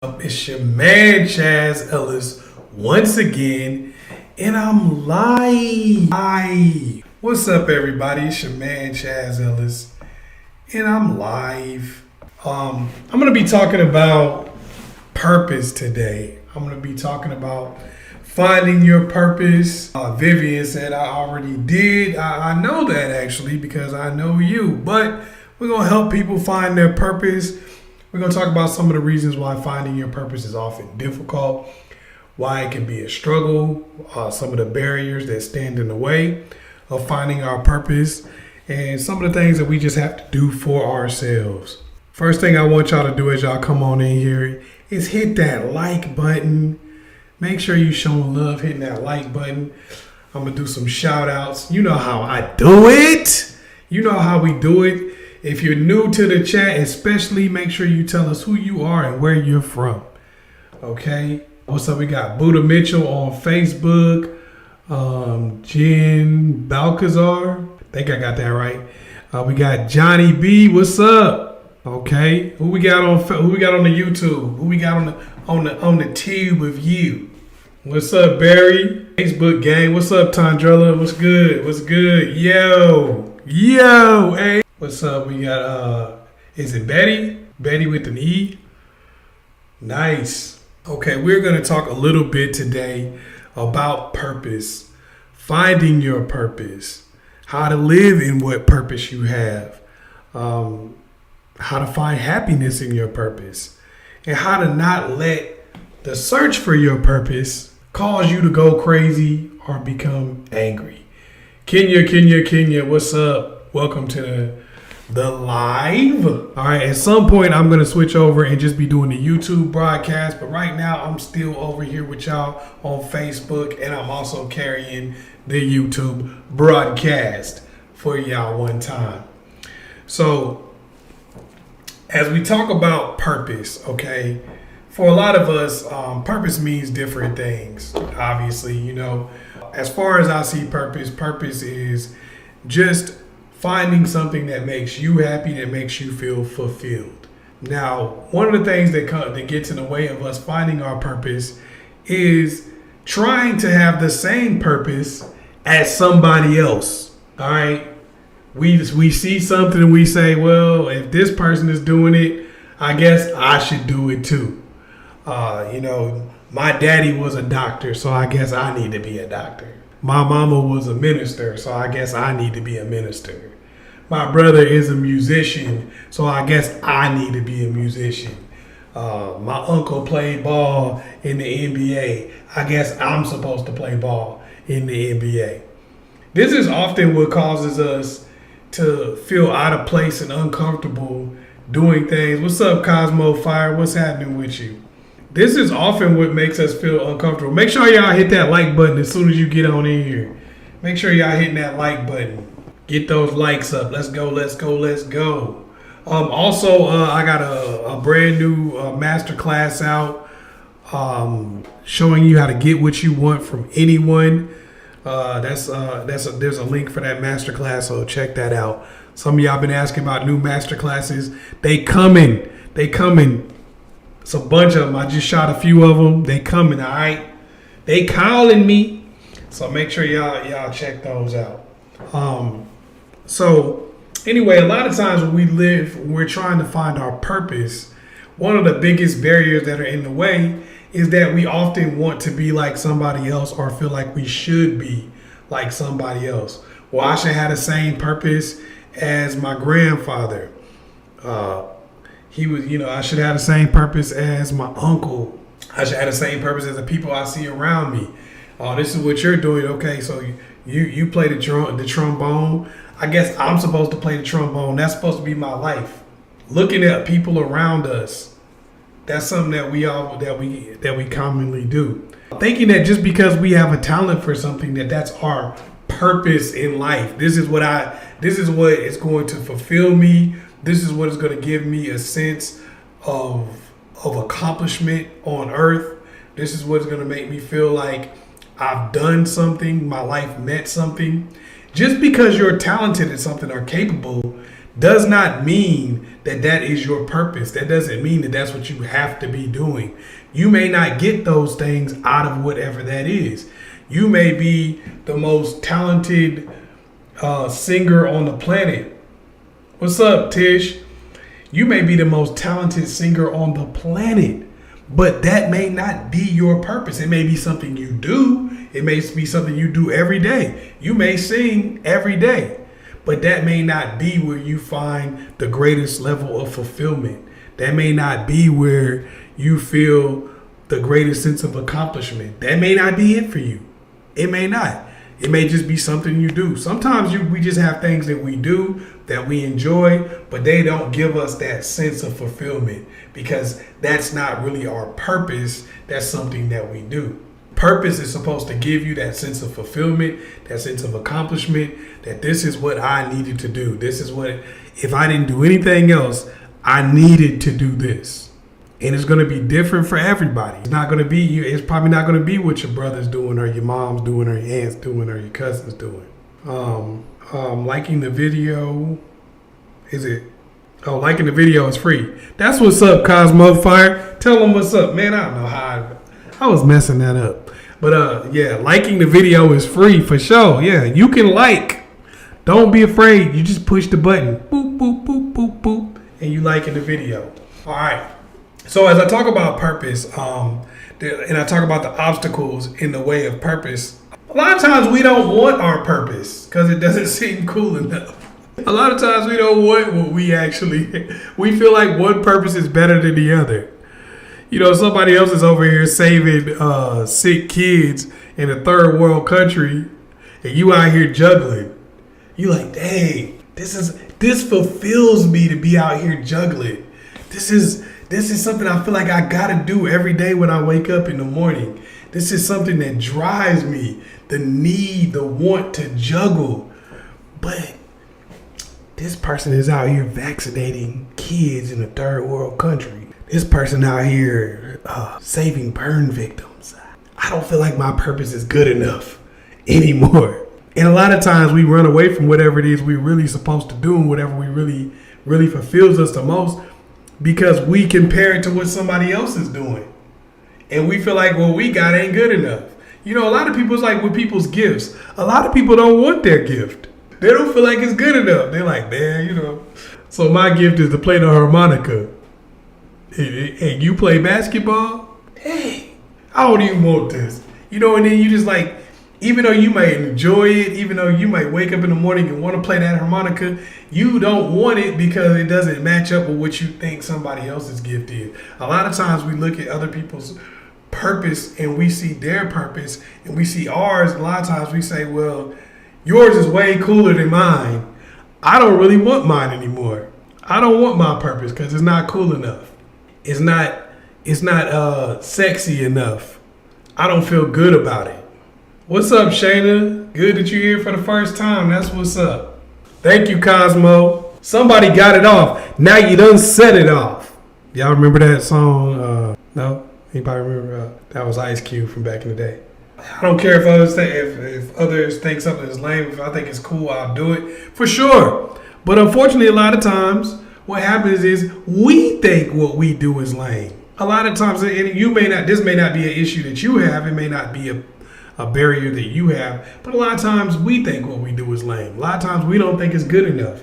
It's your man Askchazzellis once again, and I'm live. Hi. What's up, everybody? It's your man Askchazzellis, and I'm live. I'm gonna be talking about purpose today. I'm gonna be talking about finding your purpose. Vivian said I already did. I know that actually because I know you, but we're gonna help people find their purpose. We're going to talk about some of the reasons why finding your purpose is often difficult, why it can be a struggle, some of the barriers that stand in the way of finding our purpose, and some of the things that we just have to do for ourselves. First thing I want y'all to do as y'all come on in here is hit that like button. Make sure you showing love hitting that like button. I'm going to do some shout outs. You know how I do it. You know how we do it. If you're new to the chat, especially make sure you tell us who you are and where you're from. Okay. What's up? We got Buddha Mitchell on Facebook. Jen Balcazar. I think I got that right. We got Johnny B. What's up? Okay. Who we got on the YouTube? Who we got on the tube of you? What's up, Barry? Facebook gang. What's up, Tondrella? What's good? What's good? Yo, hey. What's up? We got, is it Betty? Betty with an E? Nice. Okay, we're going to talk a little bit today about purpose, finding your purpose, how to live in what purpose you have, how to find happiness in your purpose, and how to not let the search for your purpose cause you to go crazy or become angry. Kenya, what's up? Welcome to the live. All right, at some point I'm going to switch over and just be doing the YouTube broadcast, but right now I'm still over here with y'all on Facebook, and I'm also carrying the YouTube broadcast for y'all one time. So as we talk about purpose, okay, for a lot of us, purpose means different things. Obviously, you know, as far as I see purpose is just finding something that makes you happy, that makes you feel fulfilled. Now, one of the things that gets in the way of us finding our purpose is trying to have the same purpose as somebody else. All right, we see something and we say, well, if this person is doing it, I guess I should do it too. You know, my daddy was a doctor, so I guess I need to be a doctor. My mama was a minister, so I guess I need to be a minister. My brother is a musician, so I guess I need to be a musician. My uncle played ball in the NBA. I guess I'm supposed to play ball in the NBA. This is often what causes us to feel out of place and uncomfortable doing things. What's up, Cosmo Fire? What's happening with you? This is often what makes us feel uncomfortable. Make sure y'all hit that like button as soon as you get on in here. Make sure y'all hitting that like button. Get those likes up. Let's go. Also, I got a brand new masterclass out showing you how to get what you want from anyone. There's a link for that masterclass, so check that out. Some of y'all been asking about new masterclasses. They coming. It's a bunch of them. I just shot a few of them. They coming, all right? They calling me. So make sure y'all check those out. So anyway, a lot of times when we're trying to find our purpose, one of the biggest barriers that are in the way is that we often want to be like somebody else or feel like we should be like somebody else. Well, I should have the same purpose as my grandfather. I should have the same purpose as my uncle. I should have the same purpose as the people I see around me. Oh, this is what you're doing. Okay, so you play the trombone. I guess I'm supposed to play the trombone. That's supposed to be my life. Looking at people around us, that's something that we commonly do. Thinking that just because we have a talent for something that's our purpose in life. This is what is going to fulfill me. This is what is going to give me a sense of accomplishment on earth. This is what's going to make me feel like I've done something, my life meant something. Just because you're talented at something or capable does not mean that that is your purpose. That doesn't mean that that's what you have to be doing. You may not get those things out of whatever that is. You may be the most talented singer on the planet. What's up, Tish? You may be the most talented singer on the planet, but that may not be your purpose. It may be something you do. It may be something you do every day. You may sing every day, but that may not be where you find the greatest level of fulfillment. That may not be where you feel the greatest sense of accomplishment. That may not be it for you. It may not. It may just be something you do. Sometimes we just have things that we do that we enjoy, but they don't give us that sense of fulfillment because that's not really our purpose. That's something that we do. Purpose is supposed to give you that sense of fulfillment, that sense of accomplishment, that this is what I needed to do. This is what, if I didn't do anything else, I needed to do this. And it's going to be different for everybody. It's not going to be you. It's probably not going to be what your brother's doing or your mom's doing or your aunt's doing or your cousin's doing. Liking the video. Is it? Oh, liking the video is free. That's what's up, Cosmo Fire. Tell them what's up, man. I don't know how I was messing that up. But yeah, liking the video is free for sure. Yeah, you can like. Don't be afraid. You just push the button. Boop, boop, boop, boop, boop. And you liking the video. All right. So as I talk about purpose, and I talk about the obstacles in the way of purpose, a lot of times we don't want our purpose because it doesn't seem cool enough. A lot of times we don't want what we feel like one purpose is better than the other. You know, somebody else is over here saving sick kids in a third world country and you out here juggling. You like, dang, this fulfills me to be out here juggling. This is something I feel like I gotta do every day when I wake up in the morning. This is something that drives me, the need, the want to juggle. But this person is out here vaccinating kids in a third world country. This person out here saving burn victims. I don't feel like my purpose is good enough anymore. And a lot of times we run away from whatever it is we're really supposed to do and whatever we really fulfills us the most, because we compare it to what somebody else is doing. And we feel like what we got ain't good enough. You know, a lot of people, it's like with people's gifts. A lot of people don't want their gift. They don't feel like it's good enough. They're like, man, you know. So my gift is to play the harmonica. And you play basketball? Hey, I don't even want this. You know, and then you just like, even though you might enjoy it, even though you might wake up in the morning and want to play that harmonica, you don't want it because it doesn't match up with what you think somebody else's gift is. A lot of times we look at other people's purpose and we see their purpose and we see ours. A lot of times we say, well, yours is way cooler than mine. I don't really want mine anymore. I don't want my purpose because it's not cool enough. It's not sexy enough. I don't feel good about it. What's up, Shayna? Good that you're here for the first time. That's what's up. Thank you, Cosmo. Somebody got it off. Now you done set it off. Y'all remember that song? No? Anybody remember? That was Ice Cube from back in the day. I don't care if others think something is lame. If I think it's cool, I'll do it. For sure. But unfortunately, a lot of times, what happens is we think what we do is lame. A lot of times, and this may not be an issue that you have. It may not be a barrier that you have, but a lot of times we think what we do is lame. A lot of times we don't think it's good enough.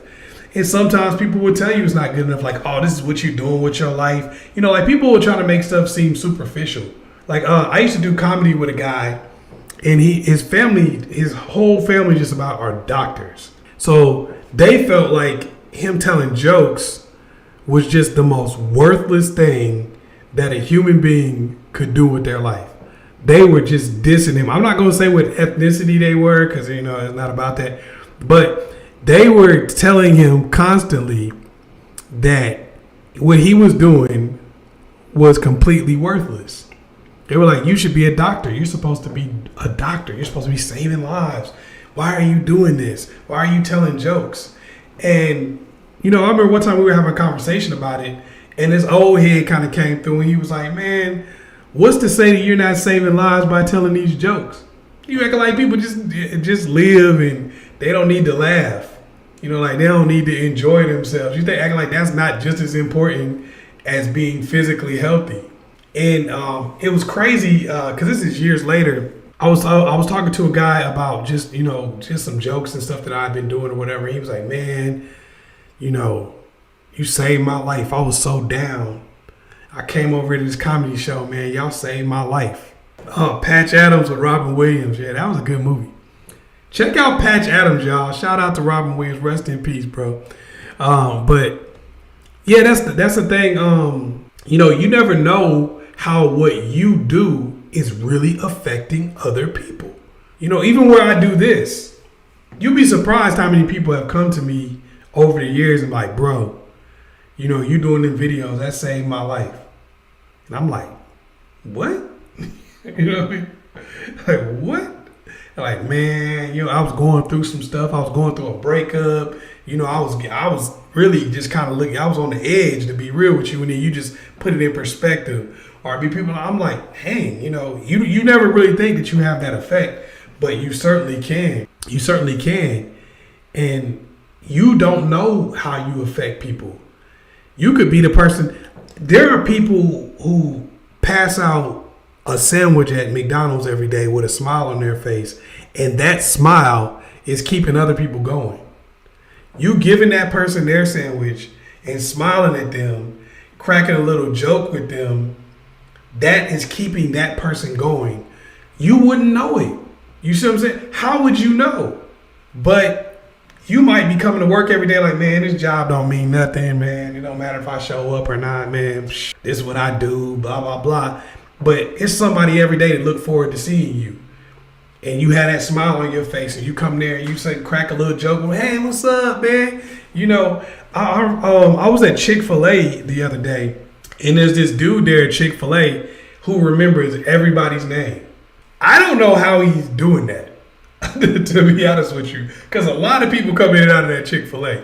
And sometimes people will tell you it's not good enough, like, oh, this is what you're doing with your life. You know, like people will try to make stuff seem superficial. Like I used to do comedy with a guy and his whole family just about are doctors. So they felt like him telling jokes was just the most worthless thing that a human being could do with their life. They were just dissing him. I'm not going to say what ethnicity they were because, you know, it's not about that. But they were telling him constantly that what he was doing was completely worthless. They were like, you should be a doctor. You're supposed to be a doctor. You're supposed to be saving lives. Why are you doing this? Why are you telling jokes? And, you know, I remember one time we were having a conversation about it and this old head kind of came through and he was like, man, what's to say that you're not saving lives by telling these jokes? You act like people just live and they don't need to laugh. You know, like they don't need to enjoy themselves. You think acting like that's not just as important as being physically healthy. And it was crazy because this is years later. I was talking to a guy about just some jokes and stuff that I've been doing or whatever. He was like, man, you saved my life. I was so down. I came over to this comedy show, man. Y'all saved my life. Patch Adams with Robin Williams. Yeah, that was a good movie. Check out Patch Adams, y'all. Shout out to Robin Williams. Rest in peace, bro. But yeah, that's the thing. You never know how what you do is really affecting other people. Even where I do this, you'd be surprised how many people have come to me over the years and like, bro, you doing them videos, that saved my life. And I'm like, what? You know what I mean? Like, what? Like, man, I was going through some stuff. I was going through a breakup. I was really just kind of looking. I was on the edge, to be real with you, and then you just put it in perspective. Or be people. I'm like, dang, you never really think that you have that effect, but you certainly can. You certainly can, and you don't know how you affect people. You could be the person. There are people who pass out a sandwich at McDonald's every day with a smile on their face, and that smile is keeping other people going. You giving that person their sandwich and smiling at them, cracking a little joke with them, that is keeping that person going. You wouldn't know it. You see what I'm saying? How would you know? But you might be coming to work every day like, man, this job don't mean nothing, man. It don't matter if I show up or not, man. This is what I do, blah, blah, blah. But it's somebody every day that look forward to seeing you. And you have that smile on your face and you come there and you say, crack a little joke. Hey, what's up, man? I was at Chick-fil-A the other day. And there's this dude there at Chick-fil-A who remembers everybody's name. I don't know how he's doing that, to be honest with you, because a lot of people come in and out of that Chick-fil-A.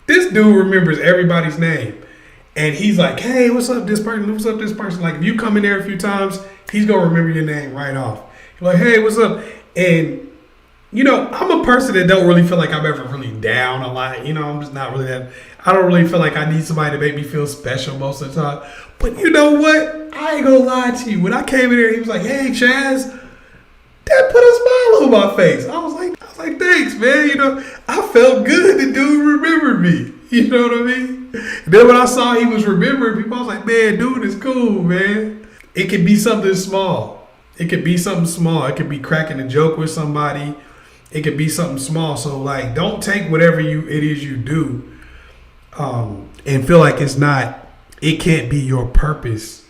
This dude remembers everybody's name. And he's like, hey, what's up, this person? What's up, this person? Like, if you come in there a few times, he's going to remember your name right off. You're like, hey, what's up? And, I'm a person that don't really feel like I'm ever really down a lot. I'm just not really that. I don't really feel like I need somebody to make me feel special most of the time. But you know what? I ain't going to lie to you. When I came in there, he was like, hey, Chaz, that put a smile on my face. I was like, thanks, man. I felt good. The dude remembered me. You know what I mean? And then when I saw he was remembering people, I was like, man, dude is cool, man. It could be something small. It could be something small. It could be cracking a joke with somebody. It could be something small. So, like, don't take whatever it is you do and feel like it can't be your purpose.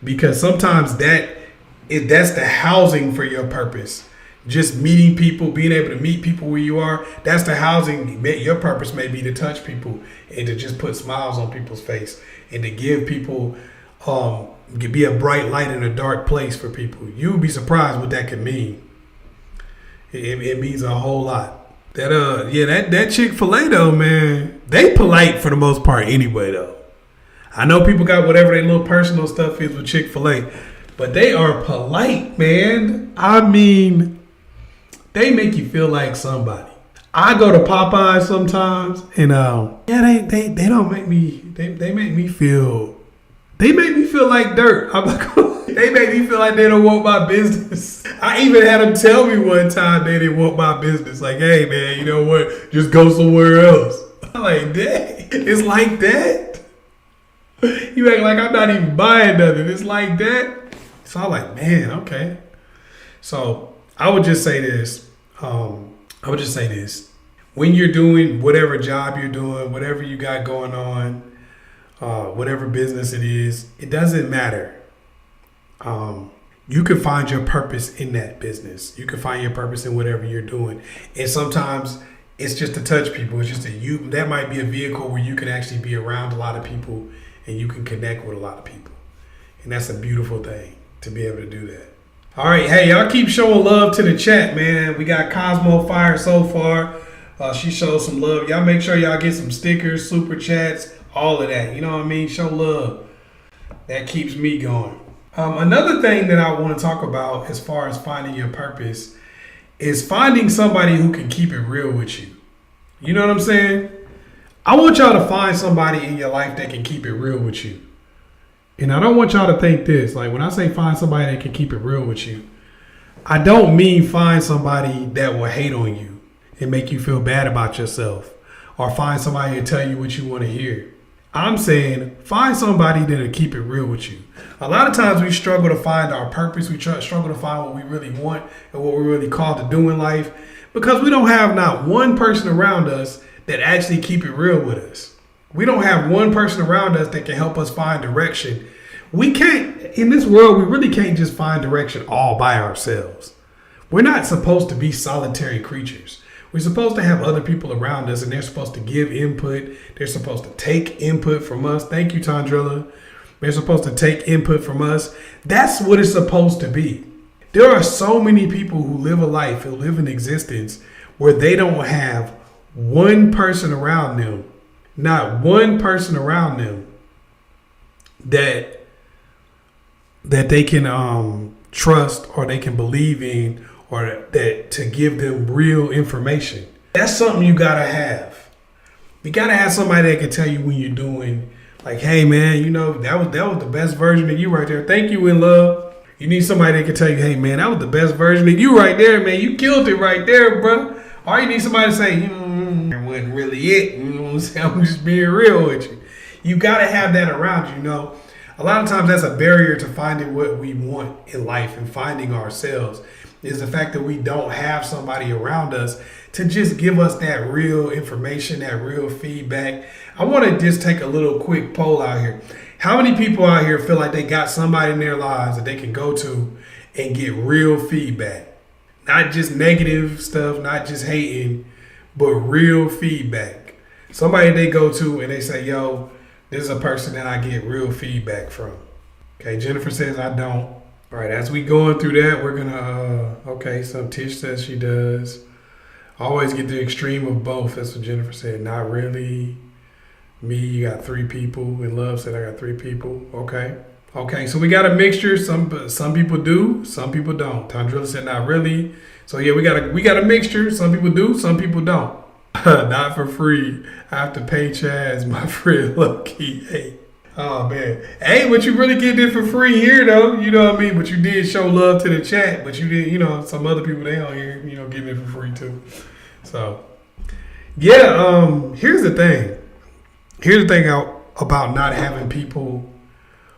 Because sometimes that's the housing for your purpose. Just meeting people, being able to meet people where you are, that's the housing. Your purpose may be to touch people and to just put smiles on people's face and to give people, be a bright light in a dark place for people. You would be surprised what that could mean. It means a whole lot. That Chick-fil-A though, man, they polite for the most part anyway though. I know people got whatever their little personal stuff is with Chick-fil-A, but they are polite, man. I mean, they make you feel like somebody. I go to Popeyes sometimes, and they don't make me. They make me feel. They make me feel like dirt. They make me feel like they don't want my business. I even had them tell me one time they didn't want my business. Like, hey man, you know what? Just go somewhere else. I'm like, dang, it's like that. You act like I'm not even buying nothing. It's like that. So I'm like, man, okay. So I would just say this. When you're doing whatever job you're doing, whatever you got going on, whatever business it is, it doesn't matter. You can find your purpose in that business. You can find your purpose in whatever you're doing. And sometimes it's just to touch people. It's just that might be a vehicle where you can actually be around a lot of people and you can connect with a lot of people. And that's a beautiful thing to be able to do that. All right, hey, y'all keep showing love to the chat, man. We got Cosmo Fire so far. She showed some love. Y'all make sure y'all get some stickers, super chats, all of that. You know what I mean? Show love. That keeps me going. Another thing that I want to talk about as far as finding your purpose is finding somebody who can keep it real with you. You know what I'm saying? I want y'all to find somebody in your life that can keep it real with you. And I don't want y'all to think this. Like when I say find somebody that can keep it real with you, I don't mean find somebody that will hate on you and make you feel bad about yourself, or find somebody to tell you what you want to hear. I'm saying find somebody that'll keep it real with you. A lot of times we struggle to find our purpose. We struggle to find what we really want and what we're really called to do in life because we don't have not one person around us that actually keep it real with us. We don't have one person around us that can help us find direction. We can't, in this world, we really can't just find direction all by ourselves. We're not supposed to be solitary creatures. We're supposed to have other people around us, and they're supposed to give input. They're supposed to take input from us. Thank you, Tandrilla. They're supposed to take input from us. That's what it's supposed to be. There are so many people who live a life, who live in existence, where they don't have one person around them, not one person around them that they can trust or they can believe in, or that to give them real information. That's something you gotta have. You gotta have somebody that can tell you when you're doing, like, hey man, you know, that was the best version of you right there. Thank you, in love. You need somebody that can tell you, hey man, that was the best version of you right there, man. You killed it right there, bro. Or you need somebody to say, that wasn't really it. You know what I'm saying? I'm just being real with you. You gotta have that around you, you know. A lot of times that's a barrier to finding what we want in life and finding ourselves, is the fact that we don't have somebody around us to just give us that real information, that real feedback. I want to just take a little quick poll out here. How many people out here feel like they got somebody in their lives that they can go to and get real feedback? Not just negative stuff, not just hating, but real feedback. Somebody they go to and they say, yo, this is a person that I get real feedback from. Okay, Jennifer says I don't. All right, as we going through that, we're gonna, okay, so Tish says she does. Always get the extreme of both. That's what Jennifer said. Not really. Me, you got 3 people. In love said I got 3 people. Okay. Okay, so we got a mixture. Some people do, some people don't. Tandrilla said not really. So yeah, we got a mixture. Some people do, some people don't. Not for free. I have to pay Chaz, my friend Lucky. Hey. Oh man. Hey, but you really get it for free here though. You know what I mean? But you did show love to the chat, but you did, you know, some other people they on here, you know, getting it for free too. So yeah, here's the thing. Here's the thing about not having people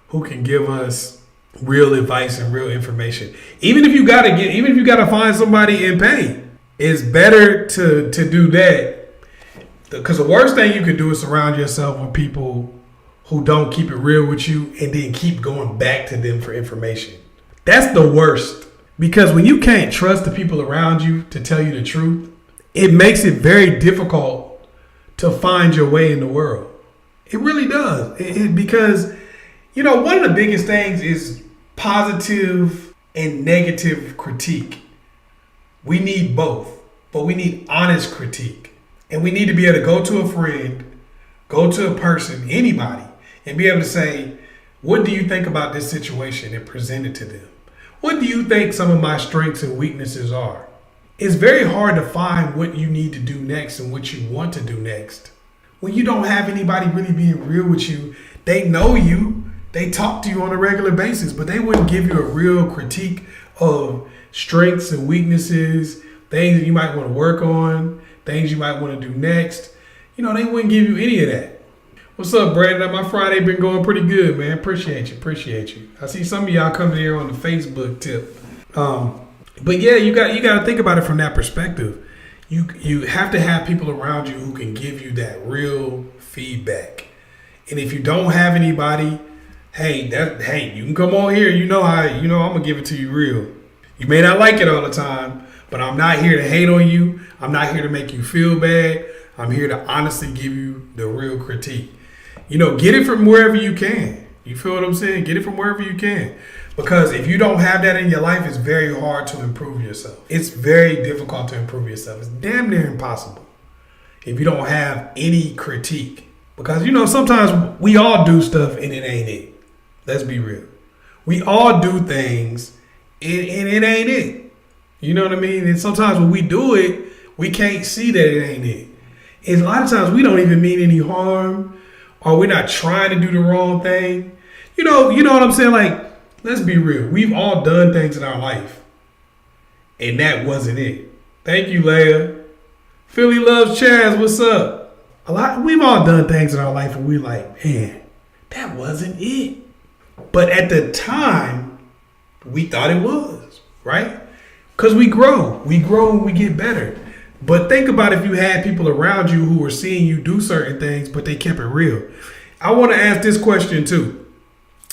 who can give us real advice and real information. Even if you gotta find somebody in pain, it's better to do that. Because the worst thing you can do is surround yourself with people who don't keep it real with you and then keep going back to them for information. That's the worst. Because when you can't trust the people around you to tell you the truth, it makes it very difficult to find your way in the world. It really does. Because, you know, one of the biggest things is positive and negative critique. We need both, but we need honest critique. And we need to be able to go to a friend, go to a person, anybody, and be able to say, what do you think about this situation, and present it to them? What do you think some of my strengths and weaknesses are? It's very hard to find what you need to do next and what you want to do next. When you don't have anybody really being real with you, they know you, they talk to you on a regular basis, but they wouldn't give you a real critique of strengths and weaknesses, things that you might want to work on, things you might want to do next. You know, they wouldn't give you any of that. What's up, Brandon? My Friday been going pretty good, man. Appreciate you. I see some of y'all coming here on the Facebook tip. But yeah, you got to think about it from that perspective. You have to have people around you who can give you that real feedback. And if you don't have anybody, hey, you can come on here. I'm gonna give it to you real. You may not like it all the time, but I'm not here to hate on you. I'm not here to make you feel bad. I'm here to honestly give you the real critique. You know, get it from wherever you can. You feel what I'm saying? Get it from wherever you can. Because if you don't have that in your life, it's very hard to improve yourself. It's very difficult to improve yourself. It's damn near impossible if you don't have any critique. Because, you know, sometimes we all do stuff and it ain't it. Let's be real. We all do things and it ain't it. You know what I mean? And sometimes when we do it, we can't see that it ain't it. And a lot of times we don't even mean any harm, or we're not trying to do the wrong thing. You know what I'm saying? Like, let's be real. We've all done things in our life, and that wasn't it. Thank you, Leia. Philly loves Chaz. What's up? We've all done things in our life, and we're like, man, that wasn't it. But at the time, we thought it was, right? Because we grow and we get better. But think about if you had people around you who were seeing you do certain things, but they kept it real. I want to ask this question too.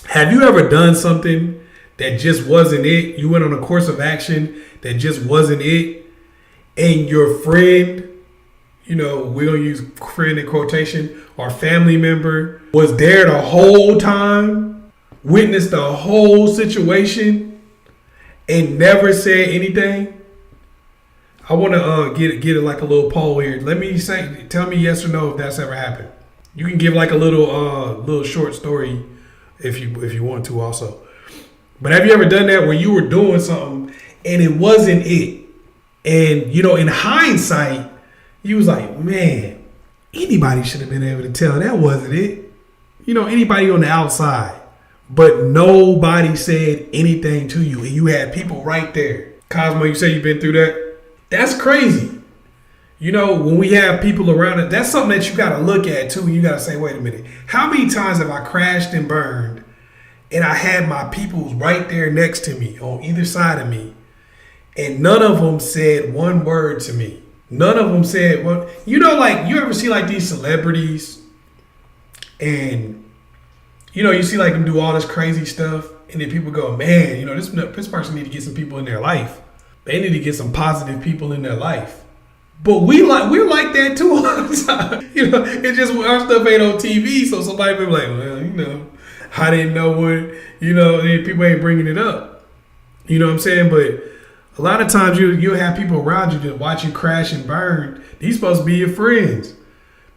Have you ever done something that just wasn't it? You went on a course of action that just wasn't it, and your friend, we're going to use friend in quotation, or family member was there the whole time, witnessed the whole situation, and never said anything? I want to get it like a little poll here. Tell me yes or no if that's ever happened. You can give like a little short story if you want to also. But have you ever done that where you were doing something and it wasn't it? And in hindsight, you was like, man, anybody should have been able to tell that wasn't it. Anybody on the outside. But nobody said anything to you, and you had people right there. Cosmo, you say you've been through that? That's crazy. When we have people around it, that's something that you got to look at too. You got to say, wait a minute. How many times have I crashed and burned and I had my peoples right there next to me on either side of me, and none of them said one word to me? None of them said, well, like you ever see like these celebrities and, you see like them do all this crazy stuff, and then people go, man, this person need to get some people in their life. They need to get some positive people in their life. But we're like that too all the time. It's just our stuff ain't on TV, so somebody be like, well, I didn't know what, people ain't bringing it up. You know what I'm saying? But a lot of times you'll have people around you that watch you crash and burn. These supposed to be your friends.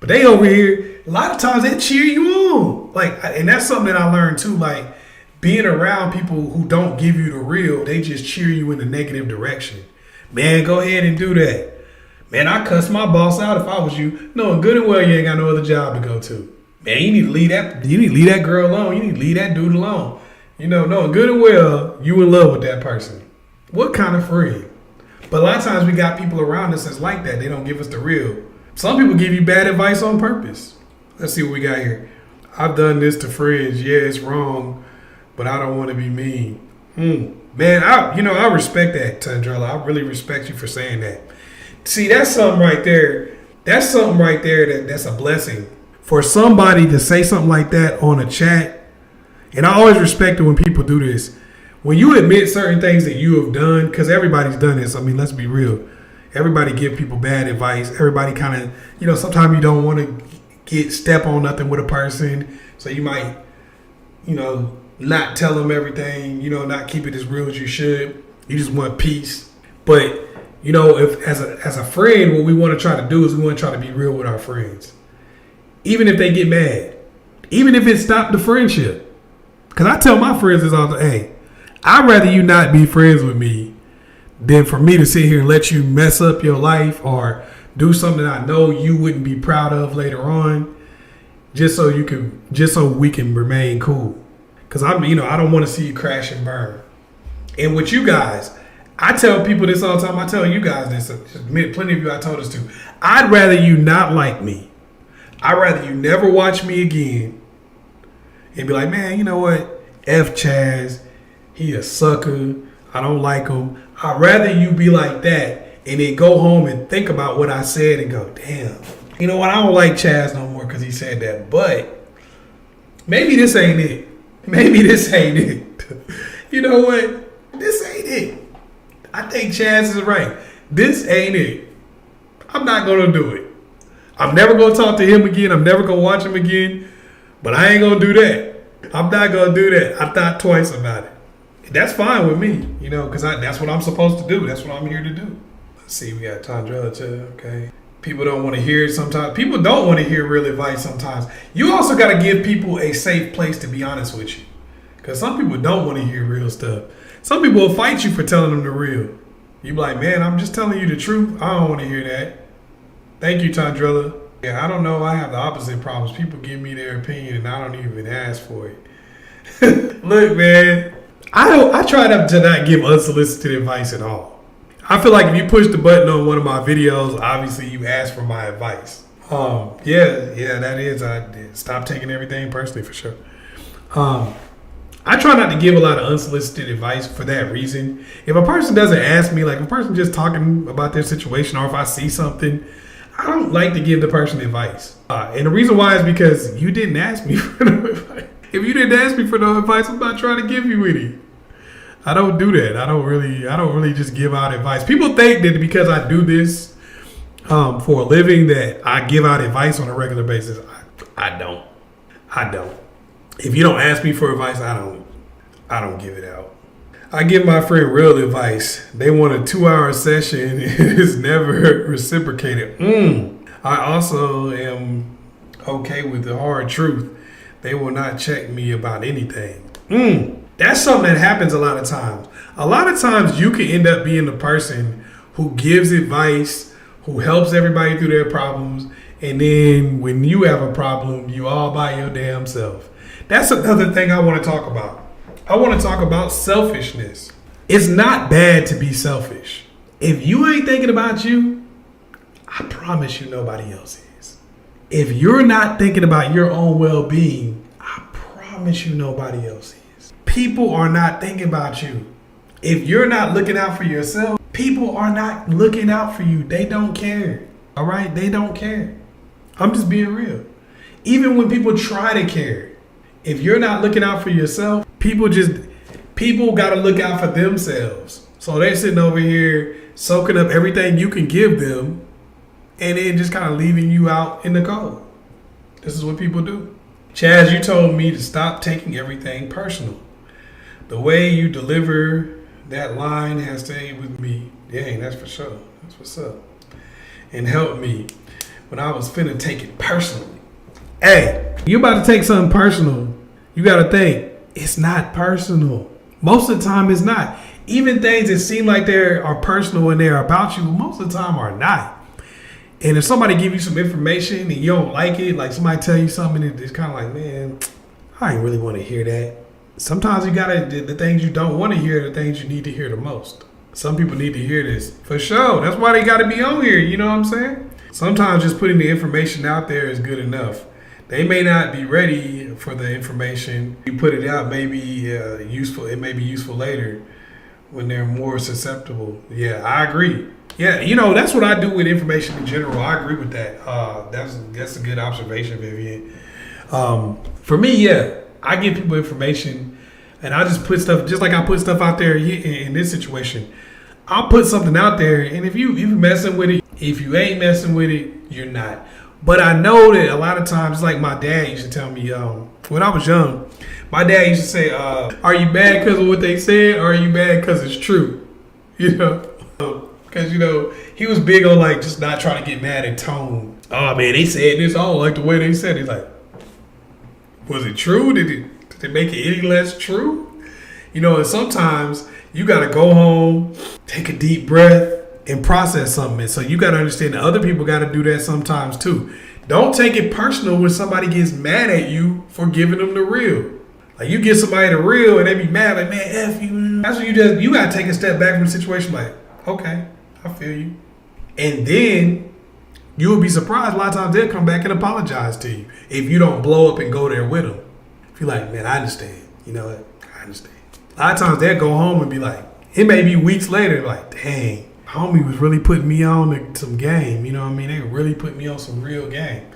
But they over here, a lot of times they cheer you on. And that's something that I learned too, like, being around people who don't give you the real, they just cheer you in the negative direction. Man, go ahead and do that. Man, I cuss my boss out if I was you. Knowing good and well you ain't got no other job to go to. Man, you need to leave that girl alone. You need to leave that dude alone. Knowing good and well you in love with that person. What kind of friend? But a lot of times we got people around us that's like that. They don't give us the real. Some people give you bad advice on purpose. Let's see what we got here. I've done this to friends. Yeah, it's wrong, but I don't want to be mean. Man, I respect that, Tundrella. I really respect you for saying that. See, that's something right there. That's a blessing. For somebody to say something like that on a chat, and I always respect it when people do this. When you admit certain things that you have done, because everybody's done this. I mean, let's be real. Everybody give people bad advice. Everybody kind of, sometimes you don't want to step on nothing with a person. So you might, not tell them everything, not keep it as real as you should. You just want peace. But, if as a friend, what we want to try to do is we want to try to be real with our friends. Even if they get mad. Even if it stopped the friendship. Because I tell my friends this all the time, hey, I'd rather you not be friends with me than for me to sit here and let you mess up your life or do something I know you wouldn't be proud of later on, just so we can remain cool. Because I don't want to see you crash and burn. And with you guys, I tell people this all the time. I tell you guys this. Plenty of you I told this to. I'd rather you not like me. I'd rather you never watch me again and be like, man, you know what? F Chaz. He a sucker. I don't like him. I'd rather you be like that and then go home and think about what I said and go, damn. You know what? I don't like Chaz no more because he said that. But maybe this ain't it. Maybe this ain't it. You know what? This ain't it. I think Chaz is right. This ain't it. I'm not going to do it. I'm never going to talk to him again. I'm never going to watch him again. But I ain't going to do that. I'm not going to do that. I thought twice about it. That's fine with me, because that's what I'm supposed to do. That's what I'm here to do. Let's see, we got Tondrella too, okay. People don't want to hear it sometimes. People don't want to hear real advice sometimes. You also got to give people a safe place to be honest with you. Because some people don't want to hear real stuff. Some people will fight you for telling them the real. You be like, man, I'm just telling you the truth. I don't want to hear that. Thank you, Tandrilla. Yeah, I don't know. I have the opposite problems. People give me their opinion and I don't even ask for it. Look, man, I try to not give unsolicited advice at all. I feel like if you push the button on one of my videos, obviously you ask for my advice. That is. I did. Stop taking everything personally for sure. I try not to give a lot of unsolicited advice for that reason. If a person doesn't ask me, like if a person just talking about their situation, or if I see something, I don't like to give the person advice. And the reason why is because you didn't ask me for no advice. If you didn't ask me for no advice, I'm not trying to give you any. I don't do that. I don't really just give out advice. People think that because I do this for a living that I give out advice on a regular basis. I don't. If you don't ask me for advice, I don't give it out. I give my friend real advice. They want a 2-hour session. It's never reciprocated. I also am okay with the hard truth. They will not check me about anything. That's something that happens a lot of times. A lot of times you can end up being the person who gives advice, who helps everybody through their problems, and then when you have a problem, you all by your damn self. That's another thing I want to talk about. I want to talk about selfishness. It's not bad to be selfish. If you ain't thinking about you, I promise you nobody else is. If you're not thinking about your own well-being, I promise you nobody else is. People are not thinking about you. If you're not looking out for yourself, people are not looking out for you. They don't care. All right? They don't care. I'm just being real. Even when people try to care, if you're not looking out for yourself, people got to look out for themselves. So they're sitting over here soaking up everything you can give them and then just kind of leaving you out in the cold. This is what people do. Chaz, you told me to stop taking everything personal. The way you deliver that line has stayed with me. Dang, that's for sure. That's what's up. And helped me when I was finna take it personally. Hey, you about to take something personal, you got to think, it's not personal. Most of the time it's not. Even things that seem like they are personal and they're about you, most of the time are not. And if somebody give you some information and you don't like it, like somebody tell you something and it's kind of like, man, I ain't really want to hear that. Sometimes you got to, the things you don't want to hear are the things you need to hear the most. Some people need to hear this for sure. That's why they got to be on here. You know what I'm saying? Sometimes just putting the information out there is good enough. They may not be ready for the information. You put it out, maybe useful. It may be useful later when they're more susceptible. Yeah, I agree. Yeah, you know, that's what I do with information in general. I agree with that. That's a good observation, Vivian. For me, yeah, I give people information and I just put stuff, just like I put stuff out there in this situation. I'll put something out there, and if you messing with it, if you ain't messing with it, you're not. But I know that a lot of times, like my dad used to tell me when I was young, my dad used to say, are you mad because of what they said, or are you mad because it's true? You know? Because, you know, he was big on, like, just not trying to get mad at tone. Oh, man, they said this. I don't like the way they said it. He's like, was it true? Did it make it any less true? You know, and sometimes you got to go home, take a deep breath, and process something. And so you got to understand that other people got to do that sometimes too. Don't take it personal when somebody gets mad at you for giving them the real. Like you give somebody the real and they be mad, like, man, F you. That's when you got to take a step back from the situation like, okay, I feel you. And then you will be surprised. A lot of times they'll come back and apologize to you if you don't blow up and go there with them. If you're like, man, I understand. You know what? I understand. A lot of times they'll go home and be like, it may be weeks later, like, dang, homie was really putting me on some game. You know what I mean? They really put me on some real game.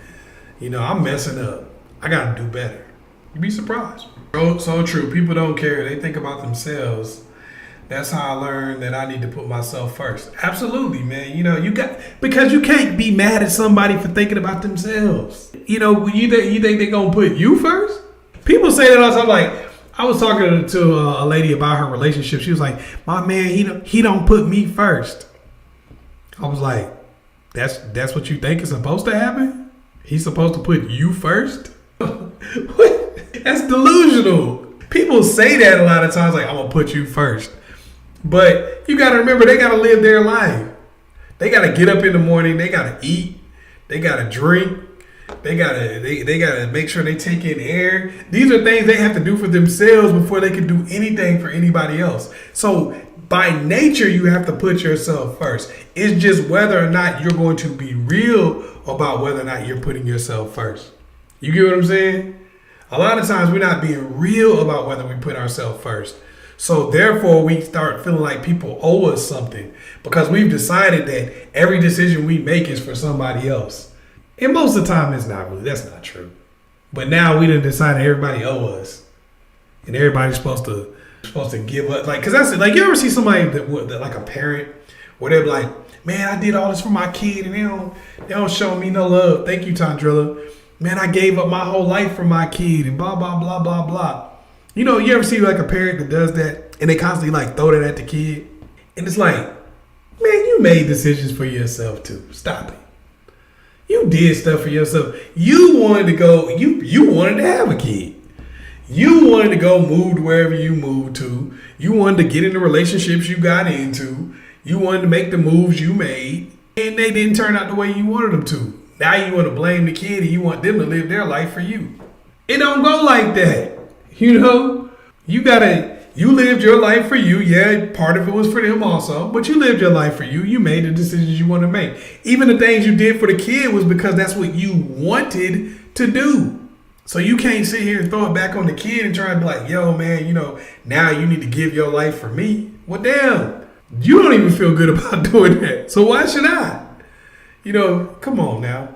You know, I'm messing up. I got to do better. You'd be surprised. So true. People don't care. They think about themselves. That's how I learned that I need to put myself first. Absolutely, man. You know, because you can't be mad at somebody for thinking about themselves. You know, you think they're going to put you first? People say that all the time. Like, I was talking to a lady about her relationship. She was like, my man, he don't put me first. I was like, that's what you think is supposed to happen? He's supposed to put you first? That's delusional. People say that a lot of times, like, I'm going to put you first. But you got to remember, they got to live their life. They got to get up in the morning. They got to eat. They gotta drink. They gotta make sure they take in air. These are things they have to do for themselves before they can do anything for anybody else. So by nature, you have to put yourself first. It's just whether or not you're going to be real about whether or not you're putting yourself first. You get what I'm saying? A lot of times we're not being real about whether we put ourselves first. So therefore, we start feeling like people owe us something because we've decided that every decision we make is for somebody else. And most of the time, it's not really. That's not true. But now we done decided everybody owe us, and everybody's supposed to give up. Like, cause that's like, you ever see somebody that like a parent, where they're like, man, I did all this for my kid, and they don't show me no love. Thank you, Tondrilla. Man, I gave up my whole life for my kid, and blah blah blah blah blah. You know, you ever see like a parent that does that, and they constantly like throw that at the kid, and it's like, man, you made decisions for yourself too. Stop it. You did stuff for yourself. You wanted to go. You wanted to have a kid. You wanted to go move to wherever you moved to. You wanted to get into relationships you got into. You wanted to make the moves you made, and they didn't turn out the way you wanted them to. Now you want to blame the kid, and you want them to live their life for you. It don't go like that. You know, you lived your life for you. Yeah, part of it was for them also, but you lived your life for you. You made the decisions you want to make. Even the things you did for the kid was because that's what you wanted to do. So you can't sit here and throw it back on the kid and try to be like, yo, man, you know, now you need to give your life for me. Well, damn, you don't even feel good about doing that. So why should I? You know, come on now.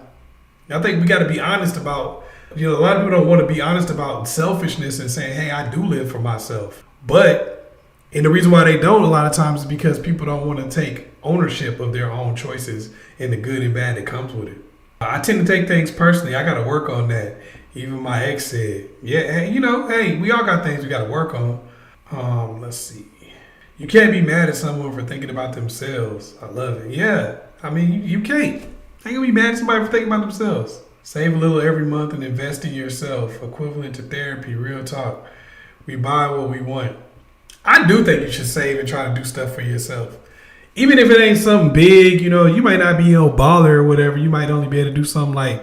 I think we got to be honest about, you know, a lot of people don't want to be honest about selfishness and saying, hey, I do live for myself. And the reason why they don't a lot of times is because people don't want to take ownership of their own choices and the good and bad that comes with it. I tend to take things personally. I got to work on that. Even my ex said, yeah, hey, you know, hey, we all got things we got to work on. Let's see. You can't be mad at someone for thinking about themselves. I love it. Yeah. I mean, you can't. I ain't gonna be mad at somebody for thinking about themselves. Save a little every month and invest in yourself. Equivalent to therapy, real talk. We buy what we want. I do think you should save and try to do stuff for yourself. Even if it ain't something big, you know, you might not be a baller or whatever. You might only be able to do something like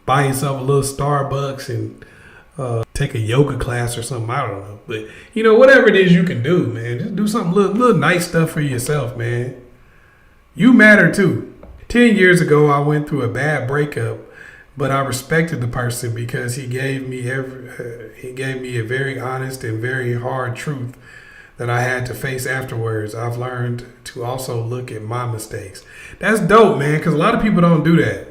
buy yourself a little Starbucks and take a yoga class or something. I don't know. But, you know, whatever it is you can do, man. Just do something little nice stuff for yourself, man. You matter too. 10 years ago, I went through a bad breakup, but I respected the person because he gave me a very honest and very hard truth that I had to face afterwards. I've learned to also look at my mistakes. That's dope, man, because a lot of people don't do that.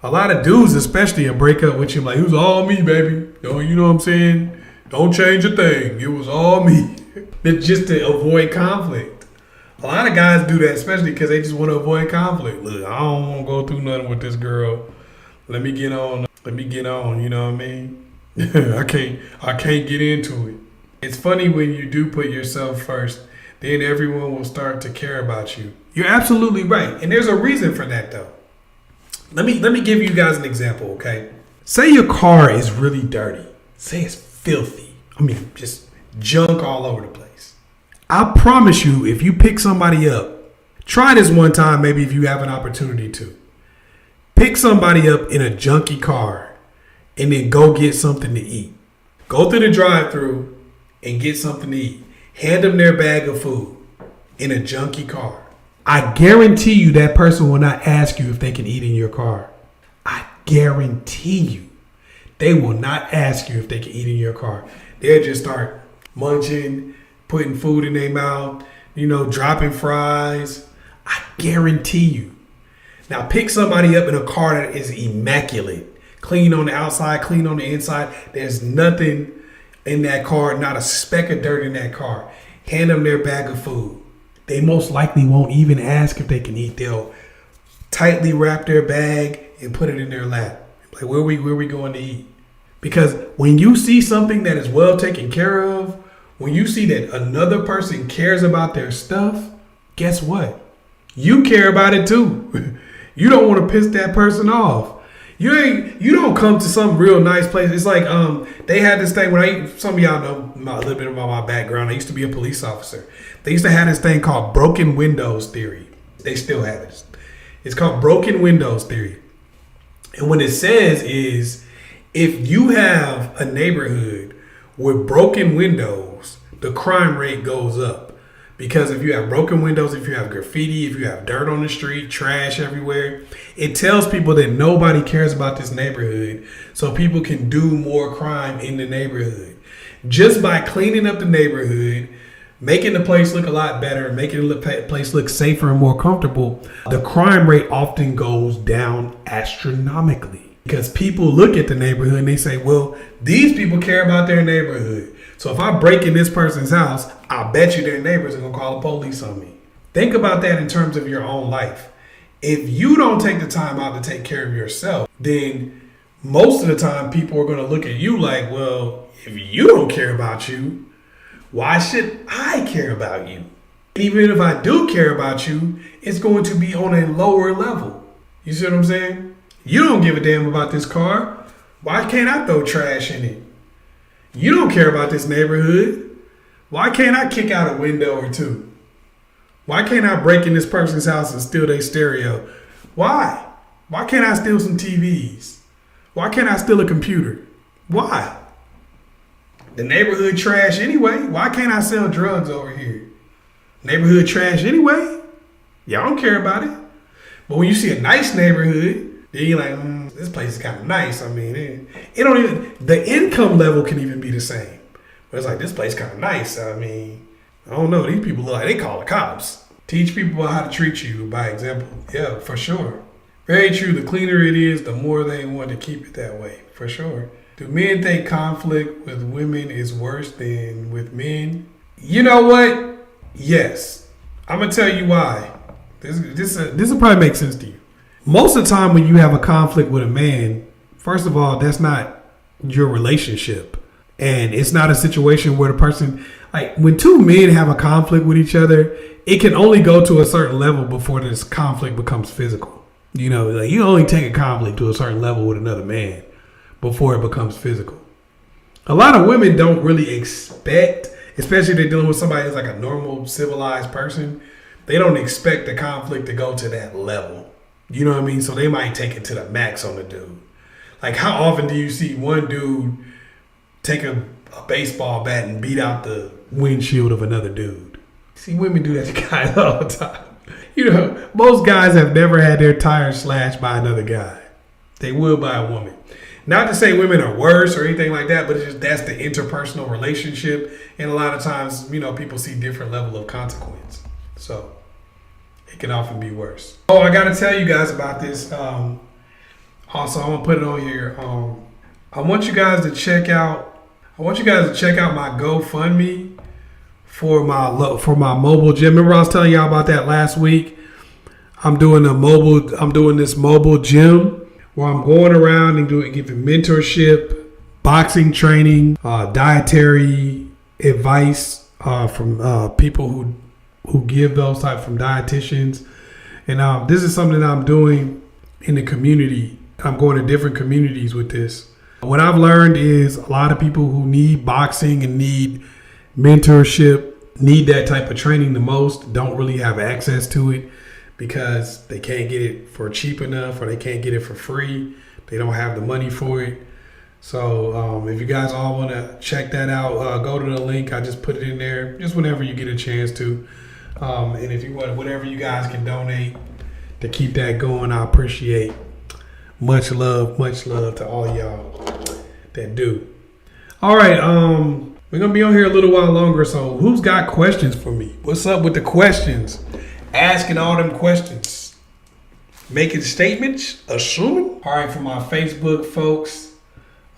A lot of dudes, especially, will break up with you like, it was all me, baby. You know what I'm saying? Don't change a thing. It was all me. It's just to avoid conflict. A lot of guys do that, especially because they just want to avoid conflict. Look, I don't want to go through nothing with this girl. Let me get on, you know what I mean? I can't get into it. It's funny when you do put yourself first, then everyone will start to care about you. You're absolutely right. And there's a reason for that though. Let me give you guys an example, okay? Say your car is really dirty. Say it's filthy. I mean, just junk all over the place. I promise you, if you pick somebody up, try this one time, maybe if you have an opportunity to. Pick somebody up in a junky car and then go get something to eat. Go through the drive-thru and get something to eat. Hand them their bag of food in a junky car. I guarantee you that person will not ask you if they can eat in your car. I guarantee you they will not ask you if they can eat in your car. They'll just start munching, putting food in their mouth, you know, dropping fries. I guarantee you. Now pick somebody up in a car that is immaculate. Clean on the outside, clean on the inside. There's nothing in that car, not a speck of dirt in that car. Hand them their bag of food. They most likely won't even ask if they can eat. They'll tightly wrap their bag and put it in their lap. Like, where we going to eat? Because when you see something that is well taken care of, when you see that another person cares about their stuff, guess what? You care about it too. You don't want to piss that person off. You don't come to some real nice place. It's like they had this thing when some of y'all know a little bit about my background. I used to be a police officer. They used to have this thing called broken windows theory. They still have it. It's called broken windows theory. And what it says is, if you have a neighborhood with broken windows, the crime rate goes up. Because if you have broken windows, if you have graffiti, if you have dirt on the street, trash everywhere, it tells people that nobody cares about this neighborhood, so people can do more crime in the neighborhood. Just by cleaning up the neighborhood, making the place look a lot better, making the place look safer and more comfortable, the crime rate often goes down astronomically. Because people look at the neighborhood and they say, well, these people care about their neighborhood. So if I break in this person's house, I bet you their neighbors are going to call the police on me. Think about that in terms of your own life. If you don't take the time out to take care of yourself, then most of the time people are going to look at you like, well, if you don't care about you, why should I care about you? Even if I do care about you, it's going to be on a lower level. You see what I'm saying? You don't give a damn about this car. Why can't I throw trash in it? You don't care about this neighborhood. Why can't I kick out a window or two? Why can't I break in this person's house and steal their stereo? Why? Why can't I steal some TVs? Why can't I steal a computer? Why? The neighborhood trash anyway. Why can't I sell drugs over here? Neighborhood trash anyway. Y'all don't care about it. But when you see a nice neighborhood, then you're like, this place is kind of nice. I mean, it don't even, the income level can even be the same. But it's like, this place kind of nice. I mean, I don't know. These people look like they call the cops. Teach people how to treat you by example. Yeah, for sure. Very true. The cleaner it is, the more they want to keep it that way. For sure. Do men think conflict with women is worse than with men? You know what? Yes. I'm going to tell you why. This will probably make sense to you. Most of the time when you have a conflict with a man, first of all, that's not your relationship. And it's not a situation where the person, like when two men have a conflict with each other, it can only go to a certain level before this conflict becomes physical. You know, like you only take a conflict to a certain level with another man before it becomes physical. A lot of women don't really expect, especially if they're dealing with somebody that's like a normal civilized person, they don't expect the conflict to go to that level. You know what I mean? So they might take it to the max on the dude. Like how often do you see one dude take a baseball bat and beat out the windshield of another dude? See, women do that to guys all the time. You know, most guys have never had their tires slashed by another guy. They will by a woman. Not to say women are worse or anything like that, but it's just that's the interpersonal relationship. And a lot of times, you know, people see different level of consequence. So it can often be worse. Oh, I got to tell you guys about this. Also, I'm gonna put it on here. I want you guys to check out my GoFundMe for my mobile gym. Remember I was telling y'all about that last week? I'm doing this mobile gym where I'm going around and giving mentorship, boxing training, dietary advice from people who give those type from dietitians. And this is something that I'm doing in the community. I'm going to different communities with this. What I've learned is a lot of people who need boxing and need mentorship, need that type of training the most, don't really have access to it because they can't get it for cheap enough or they can't get it for free. They don't have the money for it. So if you guys all want to check that out, go to the link. I just put it in there just whenever you get a chance to. And if you want, whatever you guys can donate to keep that going, I appreciate. Much love to all y'all that do. All right, we're gonna be on here a little while longer. So who's got questions for me? What's up with the questions? Asking all them questions, making statements, assuming. All right, for my Facebook folks,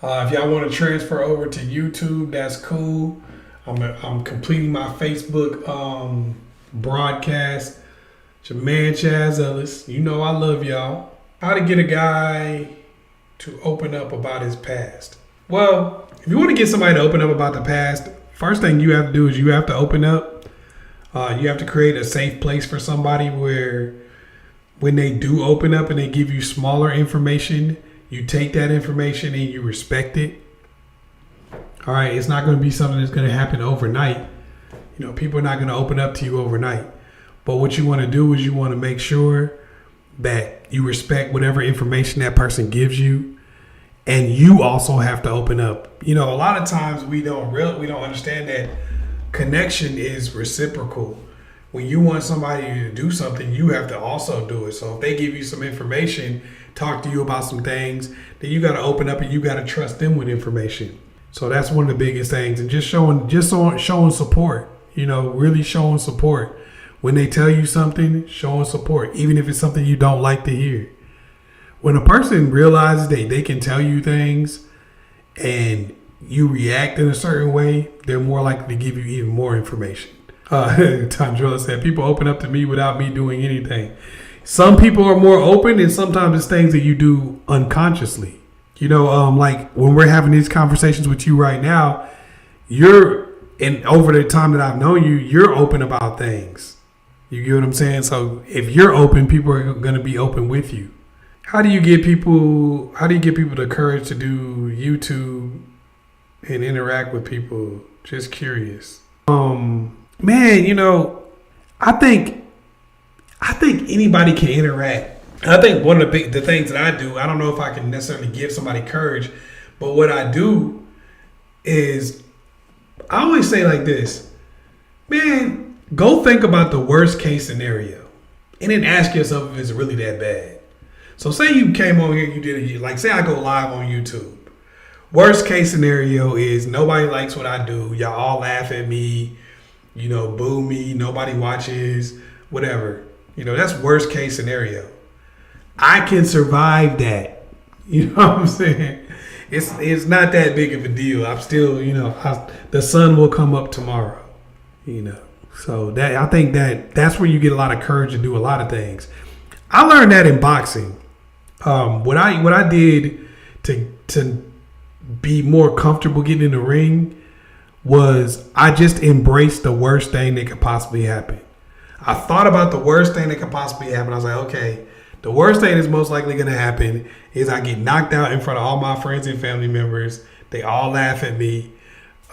if y'all want to transfer over to YouTube, that's cool. I'm completing my Facebook broadcast. It's your man Askchazzellis. You know I love y'all. How to get a guy to open up about his past. Well, if you want to get somebody to open up about the past, first thing you have to do is you have to open up. You have to create a safe place for somebody where when they do open up and they give you smaller information, you take that information and you respect it. All right, it's not going to be something that's going to happen overnight. You know, people are not going to open up to you overnight. But what you want to do is you want to make sure that you respect whatever information that person gives you, and you also have to open up. A lot of times we don't understand that connection is reciprocal. When you want somebody to do something, you have to also do it. So if they give you some information, talk to you about some things, then you got to open up and you got to trust them with information. So that's one of the biggest things. And just showing support, really showing support. When they tell you something, showing support, even if it's something you don't like to hear. When a person realizes they can tell you things and you react in a certain way, they're more likely to give you even more information. Tandrilla said, people open up to me without me doing anything. Some people are more open, and sometimes it's things that you do unconsciously. Like when we're having these conversations with you right now, and over the time that I've known you, you're open about things. You get what I'm saying? So if you're open, people are going to be open with you. How do you get people the courage to do YouTube and interact with people? Just curious. I think anybody can interact. I think one of the things that I do, I don't know if I can necessarily give somebody courage, but what I do is I always say like this, man, go think about the worst case scenario and then ask yourself if it's really that bad. So say you came on here, you did like say I go live on YouTube. Worst case scenario is nobody likes what I do. Y'all all laugh at me, boo me, nobody watches, whatever. That's worst case scenario. I can survive that. You know what I'm saying? It's not that big of a deal. I'm still, the sun will come up tomorrow, So that I think that's where you get a lot of courage to do a lot of things. I learned that in boxing. What I did to be more comfortable getting in the ring was I just embraced the worst thing that could possibly happen. I thought about the worst thing that could possibly happen. I was like, okay, the worst thing that's most likely going to happen is I get knocked out in front of all my friends and family members. They all laugh at me.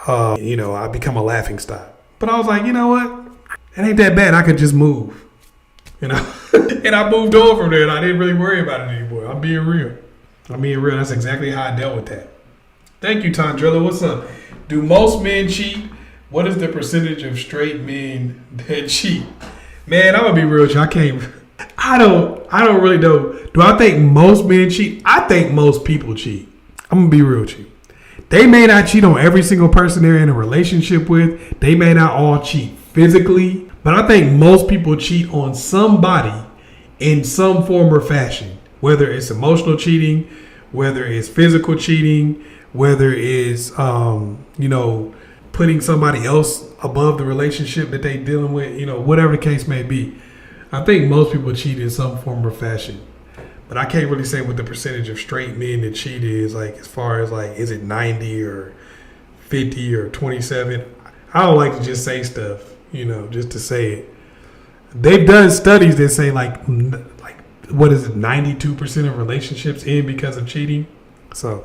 I become a laughing stock. But I was like, you know what? It ain't that bad. I could just move. And I moved on from there, and I didn't really worry about it anymore. I'm being real. That's exactly how I dealt with that. Thank you, Tandrilla. What's up? Do most men cheat? What is the percentage of straight men that cheat? Man, I'm gonna be real with you. I don't really know. Do I think most men cheat? I think most people cheat. I'm gonna be real with you. They may not cheat on every single person they're in a relationship with. They may not all cheat physically, but I think most people cheat on somebody in some form or fashion. Whether it's emotional cheating, whether it's physical cheating, whether it's putting somebody else above the relationship that they're dealing with, whatever the case may be. I think most people cheat in some form or fashion. But I can't really say what the percentage of straight men that cheat is, like as far as like, is it 90 or 50 or 27? I don't like to just say stuff, just to say it. They've done studies that say like what is it, 92% of relationships end because of cheating. So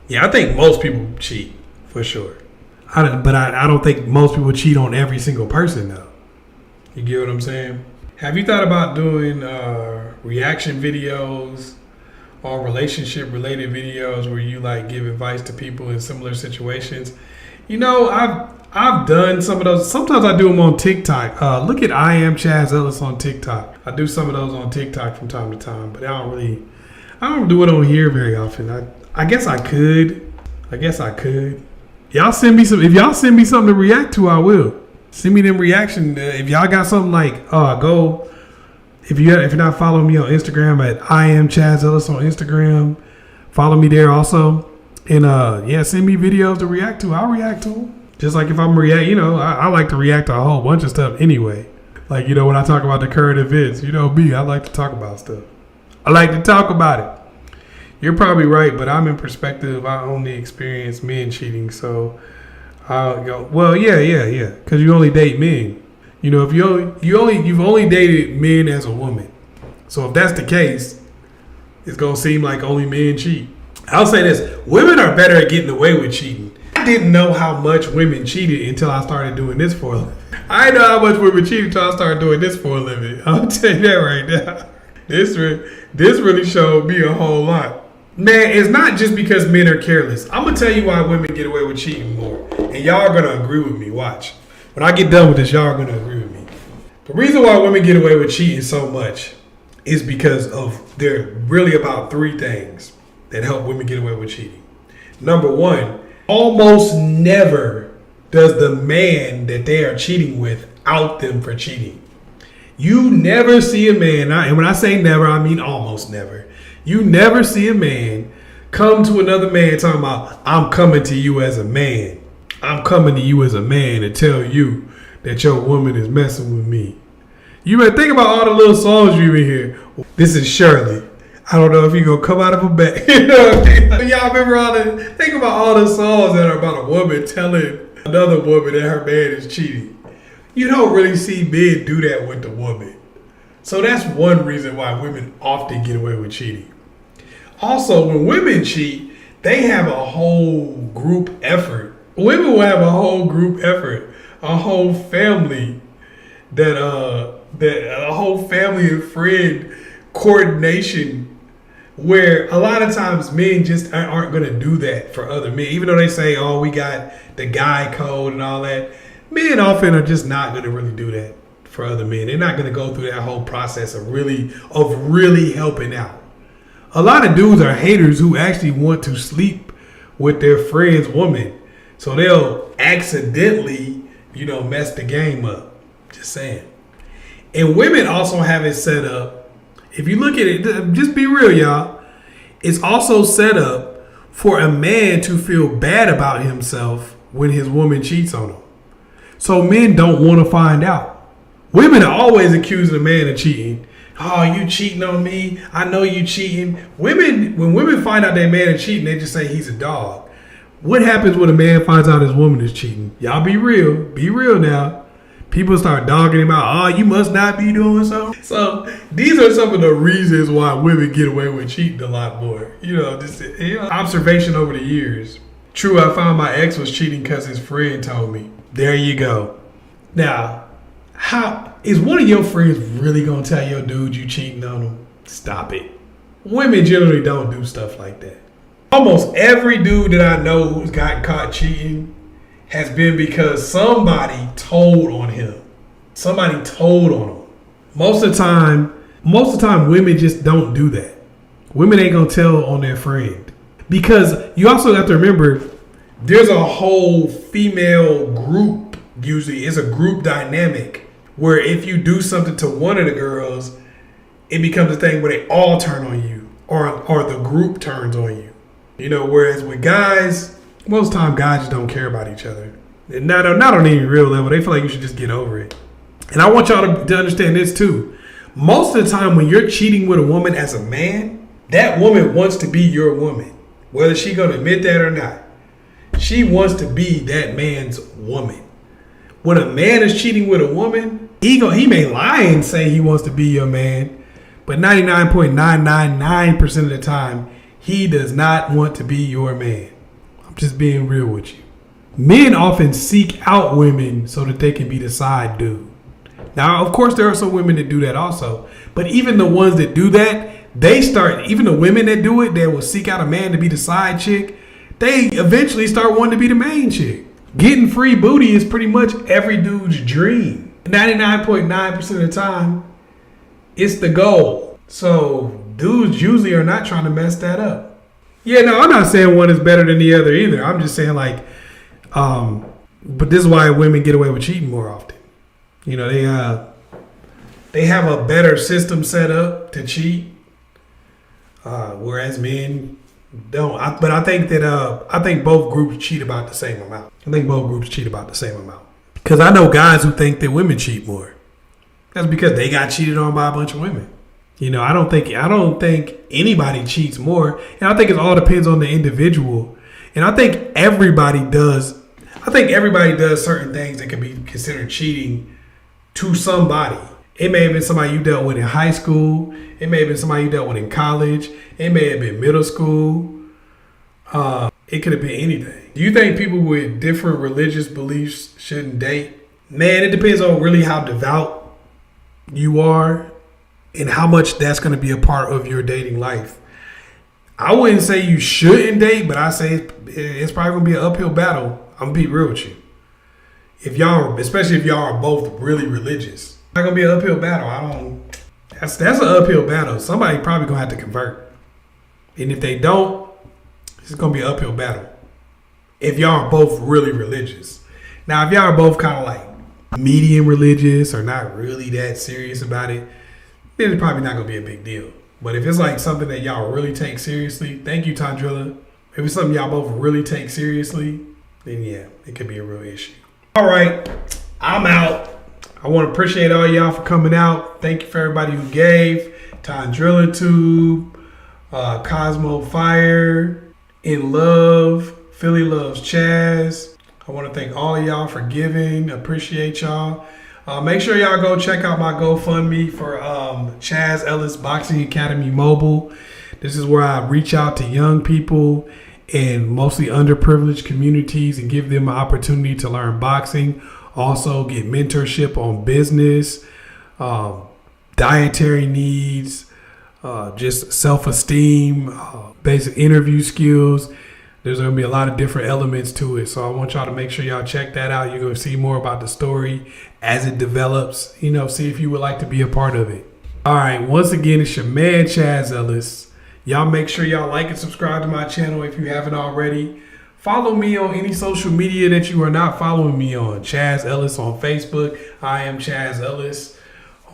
yeah, I think most people cheat for sure. I don't think most people cheat on every single person though. You get what I'm saying? Have you thought about doing reaction videos or relationship related videos where you like give advice to people in similar situations? I've done some of those. Sometimes I do them on TikTok. Look at Askchazzellis on TikTok. I do some of those on TikTok from time to time, but I don't do it on here very often. I guess I could. Y'all send me some. If y'all send me something to react to, I will. Send me them reaction. If y'all got something like, go. If you're not following me on Instagram at Askchazzellis on Instagram, follow me there also. And send me videos to react to. I'll react to them. Just like if I'm I like to react to a whole bunch of stuff anyway. Like, when I talk about the current events, me, I like to talk about stuff. I like to talk about it. You're probably right, but I'm in perspective. I only experience men cheating, so I'll go, well, yeah, because you only date men. If you've only dated men as a woman. So if that's the case, it's gonna seem like only men cheat. I'll say this: women are better at getting away with cheating. I didn't know how much women cheated until I started doing this for a living. I didn't know how much women cheated until I started doing this for a living. I'll tell you that right now. This really showed me a whole lot. Man, it's not just because men are careless. I'm going to tell you why women get away with cheating more. And y'all are going to agree with me. Watch. When I get done with this, y'all are going to agree with me. The reason why women get away with cheating so much is because they're really about three things that help women get away with cheating. Number one, almost never does the man that they are cheating with out them for cheating. You never see a man, and when I say never, I mean almost never. You never see a man come to another man talking about, I'm coming to you as a man. I'm coming to you as a man to tell you that your woman is messing with me. You better think about all the little songs you even hear. This is Shirley. I don't know if you're going to come out of a bag. You know what I mean? Y'all remember think about all the songs that are about a woman telling another woman that her man is cheating. You don't really see men do that with the woman. So that's one reason why women often get away with cheating. Also, when women cheat, they have a whole group effort. Women will have a whole group effort, a whole family a whole family and friend coordination, where a lot of times men just aren't going to do that for other men. Even though they say, oh, we got the guy code and all that, men often are just not going to really do that for other men. They're not going to go through that whole process of really helping out. A lot of dudes are haters who actually want to sleep with their friend's woman. So they'll accidentally, mess the game up. Just saying. And women also have it set up. If you look at it, just be real, y'all. It's also set up for a man to feel bad about himself when his woman cheats on him. So men don't want to find out. Women are always accusing a man of cheating. Oh, you cheating on me. I know you cheating. When women find out their man is cheating, they just say he's a dog. What happens when a man finds out his woman is cheating? Y'all be real. Be real now. People start dogging him out. Oh, you must not be doing so. So these are some of the reasons why women get away with cheating a lot more. Just observation over the years. True, I found my ex was cheating because his friend told me. There you go. Now, how is one of your friends really gonna tell your dude you cheating on him? Stop it. Women generally don't do stuff like that. Almost every dude that I know who's gotten caught cheating has been because somebody told on him. Somebody told on him. Most of the time, women just don't do that. Women ain't gonna tell on their friend. Because you also have to remember, there's a whole female group, usually it's a group dynamic, where if you do something to one of the girls, it becomes a thing where they all turn on you, or the group turns on you. Whereas with guys, most time guys just don't care about each other. And not on any real level. They feel like you should just get over it. And I want y'all to understand this too. Most of the time when you're cheating with a woman as a man, that woman wants to be your woman. Whether she's going to admit that or not. She wants to be that man's woman. When a man is cheating with a woman, he may lie and say he wants to be your man. But 99.999% of the time, he does not want to be your man. I'm just being real with you. Men often seek out women so that they can be the side dude. Now, of course, there are some women that do that also. But even the ones that do that, even the women that do it, that will seek out a man to be the side chick, they eventually start wanting to be the main chick. Getting free booty is pretty much every dude's dream. 99.9% of the time, it's the goal. So dudes usually are not trying to mess that up. Yeah, no, I'm not saying one is better than the other either. I'm just saying but this is why women get away with cheating more often. They have a better system set up to cheat, whereas men don't. But I think both groups cheat about the same amount. Because I know guys who think that women cheat more. That's because they got cheated on by a bunch of women. I don't think anybody cheats more, and I think it all depends on the individual. And I think everybody does certain things that can be considered cheating to somebody. It may have been somebody you dealt with in high school. It may have been somebody you dealt with in college. It may have been middle school. It could have been anything. Do you think people with different religious beliefs shouldn't date? Man, it depends on really how devout you are and how much that's going to be a part of your dating life. I wouldn't say you shouldn't date, but I say it's probably going to be an uphill battle. I'm going to be real with you. Especially if y'all are both really religious, it's not going to be an uphill battle. That's an uphill battle. Somebody probably going to have to convert. And if they don't, it's going to be an uphill battle. If y'all are both really religious. Now, if y'all are both kind of like medium religious or not really that serious about it, then it's probably not going to be a big deal. But if it's like something that y'all really take seriously, thank you, Tandrilla. If it's something y'all both really take seriously, then yeah, it could be a real issue. All right, I'm out. I want to appreciate all y'all for coming out. Thank you for everybody who gave. Tandrilla Tube, Cosmo Fire, In Love, Philly Loves Chaz. I want to thank all of y'all for giving. Appreciate y'all. Make sure y'all go check out my GoFundMe for Chaz Ellis Boxing Academy Mobile. This is where I reach out to young people in mostly underprivileged communities and give them an opportunity to learn boxing. Also get mentorship on business, dietary needs, just self-esteem, basic interview skills. There's going to be a lot of different elements to it. So I want y'all to make sure y'all check that out. You're going to see more about the story as it develops. See if you would like to be a part of it. All right. Once again, it's your man, Chaz Ellis. Y'all make sure y'all like and subscribe to my channel if you haven't already. Follow me on any social media that you are not following me on. Chaz Ellis on Facebook. I am Chaz Ellis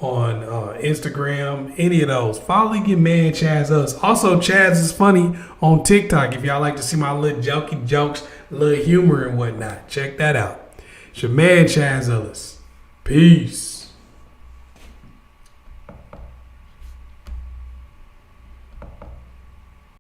on Instagram, any of those. Follow your man Chaz Ellis. Also, Chaz is funny on TikTok. If y'all like to see my little jokey jokes, little humor and whatnot, check that out. It's your man Chaz Ellis. Peace.